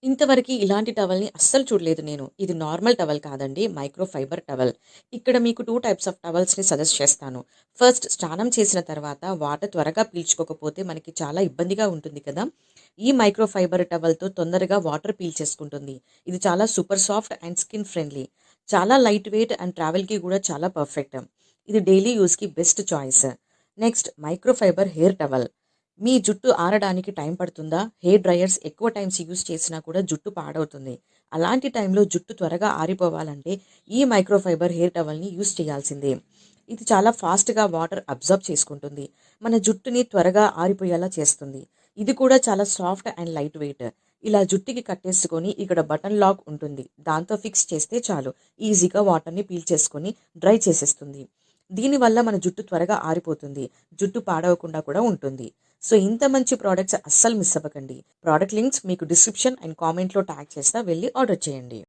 ఇంతవరకి ఇలాంటి టవల్‌ని అస్సలు చూడలేదు నేను. ఇది నార్మల్ టవల్ కాదండి. Micro fibre towel. ఇక్కడ మీకు 2 టైప్స్ ఆఫ్ టవల్స్‌ని సజెస్ట్ చేస్తాను. ఫస్ట్ స్నానం చేసిన తర్వాత వాటర్ త్వరగా పీల్చుకోకపోతే మనకి చాలా ఇబ్బందిగా ఉంటుంది కదా! ఈ మైక్రో ఫైబర్ టవల్‌తో తొందరగా వాటర్ పీల్చేసుకుంటుంది. ఇది చాలా super soft and skin friendly. చాలా లైట్ వెయిట్ అండ్ ట్రావెల్‌కి కూడా చాలా పర్ఫెక్ట్. ఇది డైలీ యూజ్‌కి best choice. Next micro fiber hair towel. మీ జుట్టు ఆరడానికి టైం పడుతుందా? హెయిర్ డ్రైయర్స్ ఎక్కువ టైమ్స్ యూజ్ చేసినా కూడా జుట్టు పాడవుతుంది. అలాంటి టైంలో జుట్టు త్వరగా ఆరిపోవాలంటే ఈ మైక్రోఫైబర్ హెయిర్ టవల్‌ని యూజ్ చేయాల్సిందే. ఇది చాలా ఫాస్ట్‌గా వాటర్ అబ్జర్బ్ చేసుకుంటుంది. మన జుట్టుని త్వరగా ఆరిపోయేలా చేస్తుంది. ఇది కూడా చాలా సాఫ్ట్ అండ్ లైట్ వెయిట్. ఇలా జుట్టుకి కట్టేసుకొని ఇక్కడ బటన్ లాక్ ఉంటుంది. దాంతో ఫిక్స్ చేస్తే చాలు. ఈజీగా వాటర్‌ని పీల్చేసుకొని డ్రై చేసేస్తుంది. దీనివల్ల మన జుట్టు త్వరగా ఆరిపోతుంది. జుట్టు పాడవకుండా కూడా ఉంటుంది. సో ఇంత మంచి ప్రోడక్ట్స్ అస్సలు మిస్ అవ్వకండి. ప్రోడక్ట్ లింక్స్ మీకు డిస్క్రిప్షన్ అండ్ కామెంట్‌లో ట్యాగ్ చేస్తా, వెళ్లి ఆర్డర్ చేయండి.